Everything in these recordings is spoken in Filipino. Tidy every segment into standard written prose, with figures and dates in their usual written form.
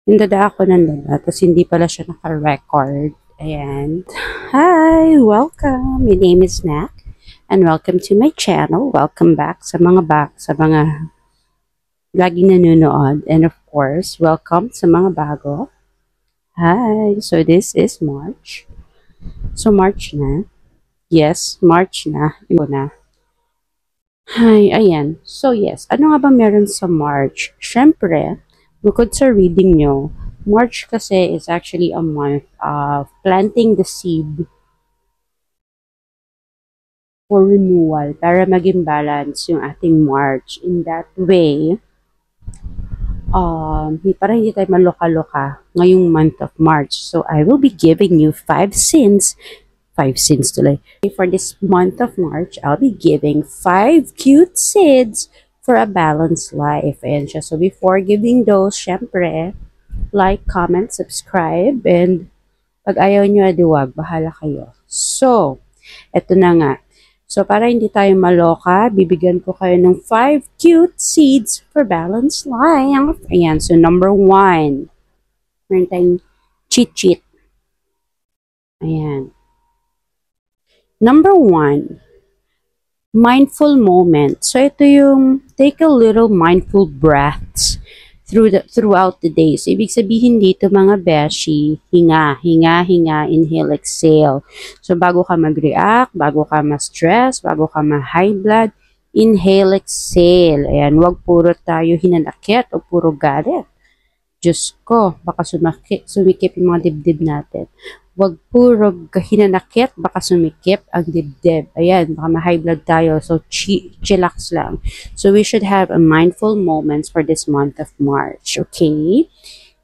Nandada ako ng dala, tapos hindi pala siya naka-record. Ayan. Hi! Welcome! My name is Nak, and welcome to my channel. Welcome back sa mga laging nanonood. And of course, welcome sa mga bago. Hi! So this is March. So March na. Yes, March na. Ito na. Hi, ayan. So yes, ano nga ba meron sa March? Syempre, bukod sa reading nyo, March kasi is actually a month of planting the seed for renewal para maging balance yung ating March. In that way, para hindi tayo maloka-loka ngayong month of March. So I will be giving you 5 sins tuloy. For this month of March, I'll be giving 5 cute seeds for a balanced life. And siya. So before giving those, syempre, like, comment, subscribe, and pag ayaw nyo, adiwag, bahala kayo. So, eto na nga. So, para hindi tayo maloka, bibigyan ko kayo ng 5 cute seeds for balanced life. Ayan, so number 1, meron tayong cheat. Ayan. Number 1, mindful moment. So, ito yung take a little mindful breaths throughout the day. So, ibig sabihin dito mga beshi, hinga, inhale, exhale. So, bago ka mag-react, bago ka ma-stress, bago ka ma-high blood, inhale, exhale. Ayan, wag puro tayo hinanakit o puro galit. Diyos ko, baka sumikip yung mga dibdib natin. Wag puro hinanakit, baka sumikip ang dibdib. Ayan, baka ma-high blood tayo. So, chillax lang. So, we should have a mindful moments for this month of March. Okay?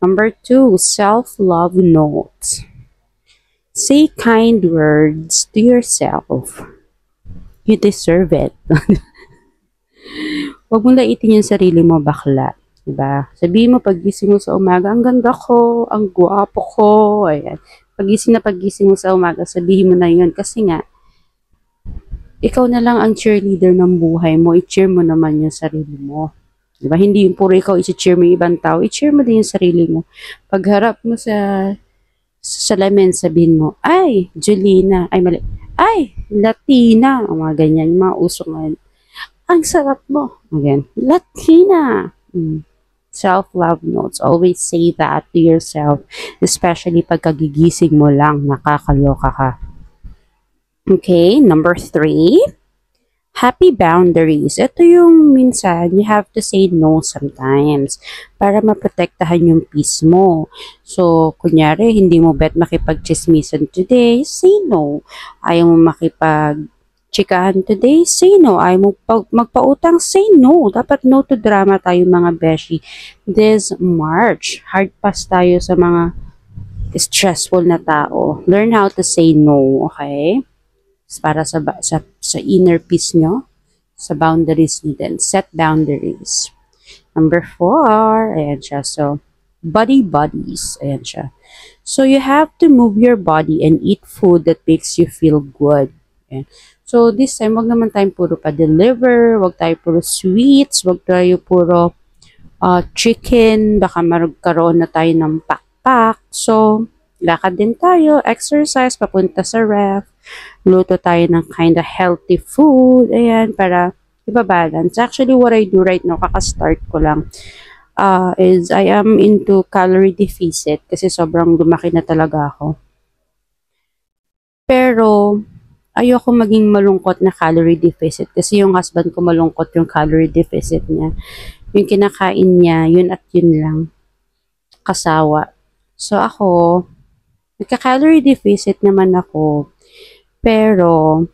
Number 2, self-love notes. Say kind words to yourself. You deserve it. Wag mo laitin yung sarili mo, bakla. Diba? Sabihin mo, paggising mo sa umaga, ang ganda ko, ang guwapo ko. Ayan. Pagising mo sa umaga, sabihin mo na yun. Kasi nga, ikaw na lang ang cheerleader ng buhay mo. I-cheer mo naman yung sarili mo. Diba? Hindi yung puro ikaw i-cheer mo yung ibang tao. I-cheer mo din yung sarili mo. Pagharap mo sa salamin, sabihin mo, ay, Julina. Ay, mali. Ay, Latina. O mga ganyan. Yung mga uso ngayon. Ang sarap mo. Again, Latina. Self-love notes. Always say that to yourself. Especially pag kagigising mo lang, nakakaloka ka. Okay, number 3. Happy boundaries. Ito yung minsan, you have to say no sometimes para maprotektahan yung peace mo. So, kunyari, hindi mo bet makipag-chismisan today, say no. Ayaw mo chikahan today, say no. Ay mo magpautang, say no. Dapat no to drama tayo mga beshi. This March, hard pass tayo sa mga stressful na tao. Learn how to say no, okay? Para sa inner peace nyo, sa boundaries nyo din. Set boundaries. Number 4, ayan siya. So, buddies. Ayan siya. So, you have to move your body and eat food that makes you feel good. Ayan. So, this time, wag naman tayong puro pa-deliver, wag tayo puro sweets, wag tayo puro chicken, baka magkaroon na tayo ng pakpak. So, lakad din tayo, exercise, papunta sa ref, luto tayo ng kind of healthy food, ayan, para ibabalance. Actually, what I do right now, kakastart ko lang, is I am into calorie deficit kasi sobrang lumaki na talaga ako. Pero, ayoko maging malungkot na calorie deficit kasi yung husband ko malungkot yung calorie deficit niya. Yung kinakain niya, yun at yun lang. Kasawa. So ako, nagka-calorie deficit naman ako. Pero,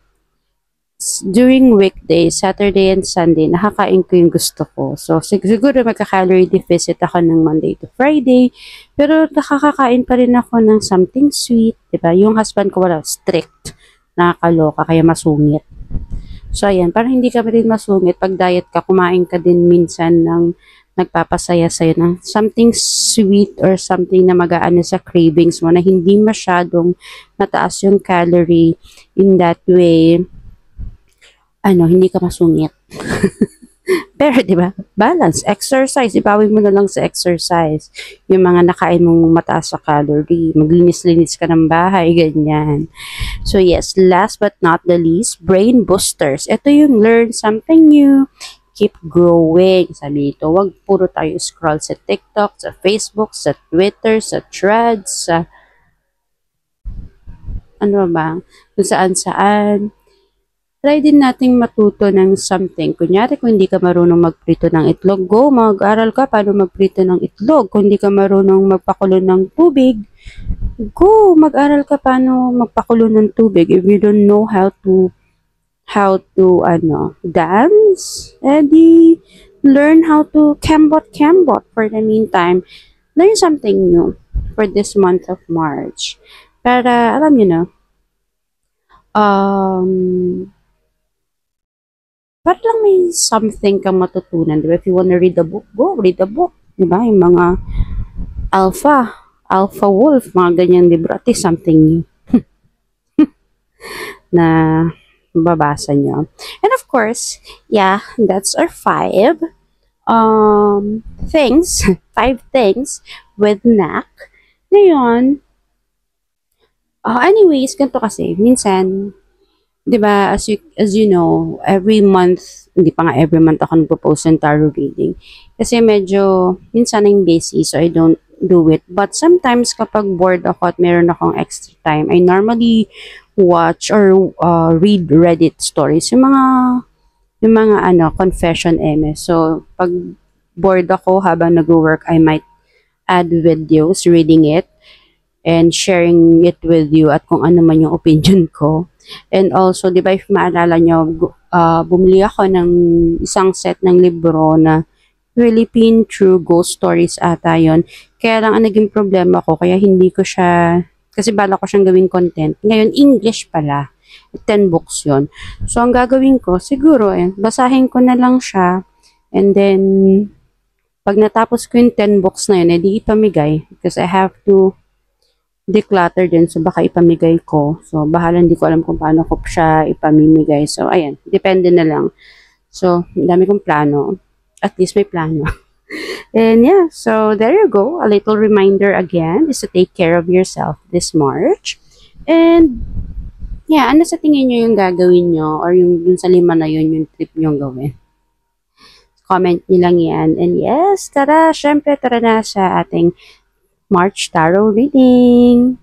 during weekdays, Saturday and Sunday, nakakain ko yung gusto ko. So, siguro magka-calorie deficit ako ng Monday to Friday. Pero nakakakain pa rin ako ng something sweet. Diba? Yung husband ko wala, strict. Nakakaloka, kaya masungit. So, ayan, para hindi ka rin masungit, pag diet ka, kumain ka din minsan ng nagpapasaya sa'yo ng something sweet or something na mag-aano sa cravings mo na hindi masyadong mataas yung calorie. In that way, hindi ka masungit. Pero, di ba? Balance. Exercise. Ibawin mo na lang sa exercise. Yung mga nakain mong mataas sa calorie. Maglinis-linis ka ng bahay. Ganyan. So, yes. Last but not the least, brain boosters. Ito yung learn something new. Keep growing. Sabi ito, wag puro tayo scroll sa TikTok, sa Facebook, sa Twitter, sa Threads, sa ano ba, kung saan-saan. Try din nating matuto ng something. Kunyari, kung hindi ka marunong magprito ng itlog, go, mag-aral ka paano magprito ng itlog. Kung hindi ka marunong magpakulo ng tubig, go, mag-aral ka paano magpakulo ng tubig. If you don't know how to dance, edi learn how to kembot for the meantime. Learn something new for this month of March. Para, alam niyo na, um, para lang may something kang matutunan, di ba? If you wanna read a book, go read a book. Di ba? Yung mga alpha wolf, mga ganyang libro, at least something new na babasa nyo. And of course, yeah, that's our things, 5 things with NAC. Ngayon, anyways, ganito kasi, minsan, 'di ba, as you know, every month, hindi pa nga every month ako nagpo-post ng tarot reading. Kasi medyo minsan I'm busy, so I don't do it. But sometimes kapag bored ako at meron akong extra time, I normally watch or read Reddit stories, yung mga confession MS. So pag bored ako habang nag-work, I might add videos reading it and sharing it with you at kung ano man yung opinion ko. And also, di ba, if maalala nyo, bumili ako ng isang set ng libro na Philippine True Ghost Stories ata yun. Kaya lang ang naging problema ko, kaya hindi ko siya, kasi bala ko siyang gawing content. Ngayon, English pala. 10 books yun. So, ang gagawin ko, siguro, basahin ko na lang siya. And then, pag natapos ko yung 10 books na yun, edi ipamigay. Because I have to declutter din, so baka ipamigay ko. So, bahala, hindi ko alam kung paano ko siya ipamimigay. So, ayan, depende na lang. So, dami kong plano. At least may plano. And yeah, so there you go. A little reminder again is to take care of yourself this March. And yeah, ano sa tingin nyo yung gagawin nyo or yung dun sa 5 na yun, yung trip nyo gawin? Comment nyo lang yan. And yes, tara, syempre, tara na sa ating March Tarot Reading.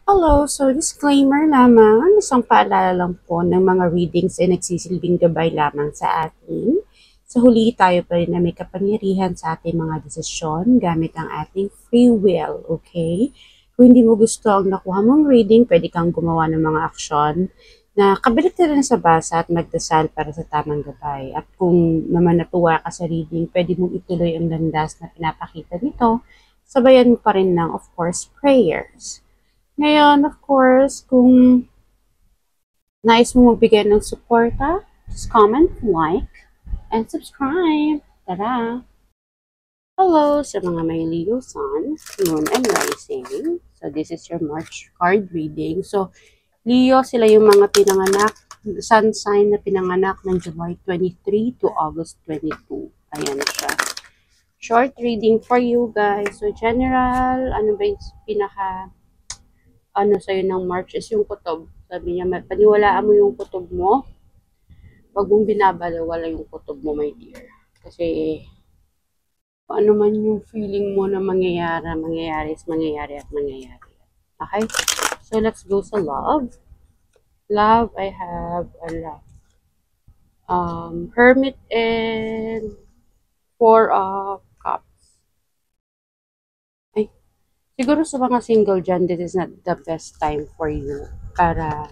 Hello, so disclaimer lamang, isang paalala lang po ng mga readings ay nagsisilbing gabay lamang sa atin. Sa huli tayo pa rin na may kapangyarihan sa ating mga desisyon gamit ang ating free will, okay? Kung hindi mo gusto ang nakuha mong reading, pwede kang gumawa ng mga aksyon na kabalik na rin sa basa at magdasal para sa tamang gabay. At kung naman natuwa ka sa reading, pwede mong ituloy ang landas na pinapakita nito. Sabayan mo pa rin ng, of course, prayers. Ngayon, of course, kung nais mo magbigay ng suporta, just comment, like, and subscribe. Tara! Hello sa mga may Leo Sun, Moon, and Rising. So, this is your March card reading. So, Leo, sila yung mga pinanganak, sun sign na pinanganak ng July 23 to August 22. Ayan siya. Short reading for you guys. So, general, ano ba yung sa'yo ng March is yung kutob. Sabi niya, paniwalaan mo yung kutob mo. Huwag mong binabalawala yung kutob mo, my dear. Kasi, kung ano man yung feeling mo na mangyayari. Okay? So, let's go sa love. Love, I have a love. Hermit and 4 of siguro sa mga single dyan, this is not the best time for you para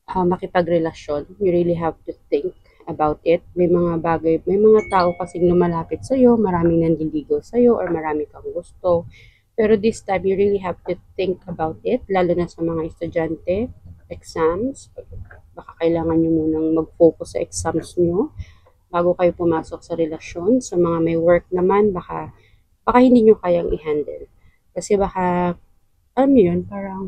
makipagrelasyon. You really have to think about it. May mga bagay, may mga tao kasing lumalapit sa'yo, maraming nandiligaw sa'yo, or marami kang gusto. Pero this time, you really have to think about it, lalo na sa mga estudyante, exams. Baka kailangan nyo munang mag-focus sa exams nyo bago kayo pumasok sa relasyon. Sa mga may work naman, baka hindi nyo kayang i-handle. Kasi baka, alam mo yun, parang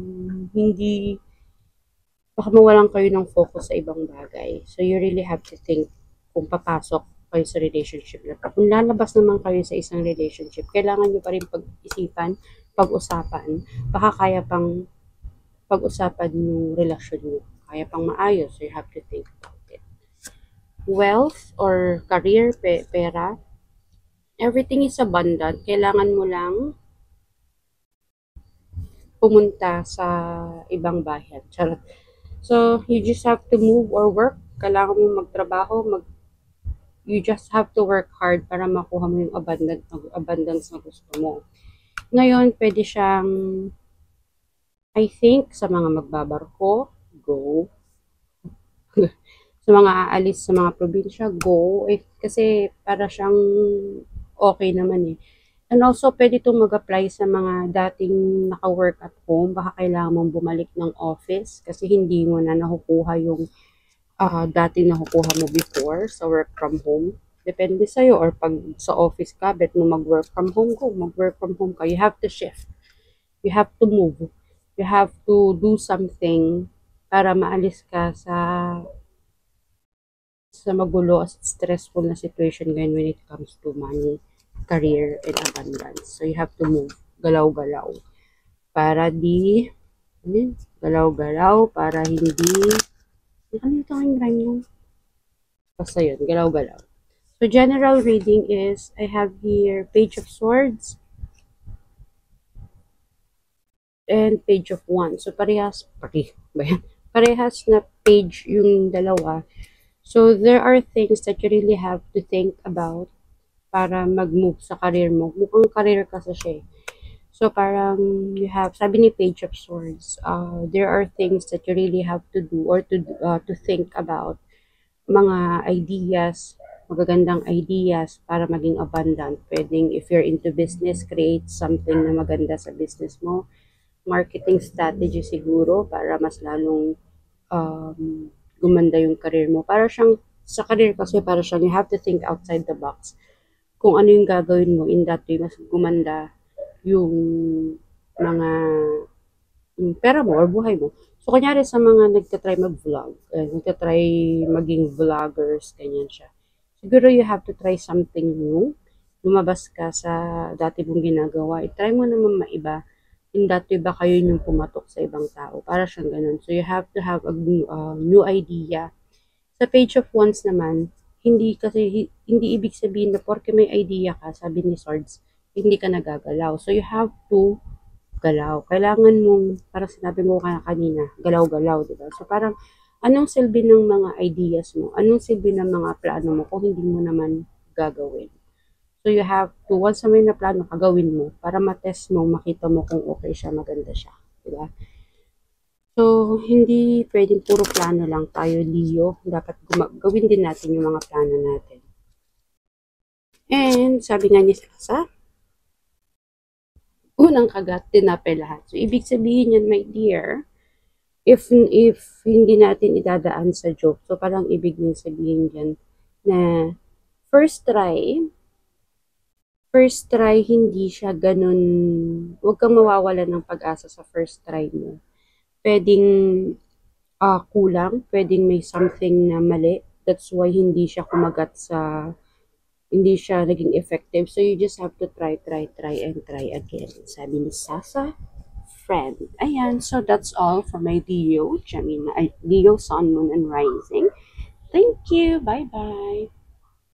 baka mawalan kayo ng focus sa ibang bagay. So, you really have to think kung papasok kayo sa relationship na to. Kung lalabas naman kayo sa isang relationship, kailangan nyo pa rin pag-isipan, pag-usapan, baka kaya pang pag-usapan yung relasyon nyo. Kaya pang maayos, so you have to think about it. Wealth or career, pera, everything is abundant. Kailangan mo lang pumunta sa ibang bayan. Charot. So, you just have to move or work. Kailangan mo magtrabaho, you just have to work hard para makuha mo yung abundance na gusto mo. Ngayon, pwede siyang, I think, sa mga magbabarko, go. Sa mga aalis sa mga probinsya, go. Kasi para siyang okay naman eh. And also, pwede itong mag-apply sa mga dating naka-work at home. Baka kailangan mong bumalik ng office kasi hindi mo na nakukuha yung dati nakukuha mo before sa work from home. Depende sa'yo. Or pag sa office ka, bet mo mag-work from home ko. Mag-work from home ka. You have to shift. You have to move. You have to do something para maalis ka sa magulo at stressful na situation ngayon when it comes to money, career, and abundance. So, you have to move. Galaw-galaw. Para galaw-galaw, para hindi, nakalimutan ko yung rhyme mo. Basta yun, galaw-galaw. So, general reading is, I have here Page of Swords and Page of Wands. So, parehas na page yung dalawa. So, there are things that you really have to think about para mag-move sa career mo. Mukhang career kasi siya. So, parang you have, sabi ni Page of Swords, there are things that you really have to do or to think about. Mga ideas, magagandang ideas para maging abundant. Pwedeng, if you're into business, create something na maganda sa business mo. Marketing strategy siguro para mas lalong gumanda yung career mo. Para siyang, sa career kasi para siyang you have to think outside the box. Kung ano yung gagawin mo in that way, mas gumanda yung mga yung pera mo or buhay mo. So, kunyari sa mga nagtatry mag-vlog, nagtatry maging vloggers, ganyan siya. Siguro you have to try something new. Lumabas ka sa dati mong ginagawa. I-try mo naman maiba. In that way, baka yun yung pumatok sa ibang tao. Para siyang ganun. So, you have to have a new idea. Sa Page of Wands naman, hindi ibig sabihin na porke may idea ka, sabi ni Swords, hindi ka nagagalaw. So, you have to galaw. Kailangan mong, parang sinabi mo kanina, galaw-galaw, diba? So, parang, anong silbi ng mga ideas mo? Anong silbi ng mga plano mo kung hindi mo naman gagawin? So, you have to, once na may na plano, kagawin mo para matest mo, makita mo kung okay siya, maganda siya. Diba? So, hindi pwedeng puro plano lang tayo, Leo. Dapat gawin din natin yung mga plano natin. And, sabi nga ni Sasa, unang kagat, tinapay lahat. So, ibig sabihin yan, my dear, if hindi natin idadaan sa joke, so parang ibig niya sabihin dyan na first try, hindi siya ganun, huwag kang mawawalan ng pag-asa sa first try mo. Pwedeng kulang, pwedeng may something na mali, that's why hindi siya kumagat hindi siya naging effective. So, you just have to try, and try again. Sabi ni Sasa, friend. Ayan, so that's all for my Leo, Gemini, Leo, Sun, Moon, and Rising. Thank you. Bye-bye.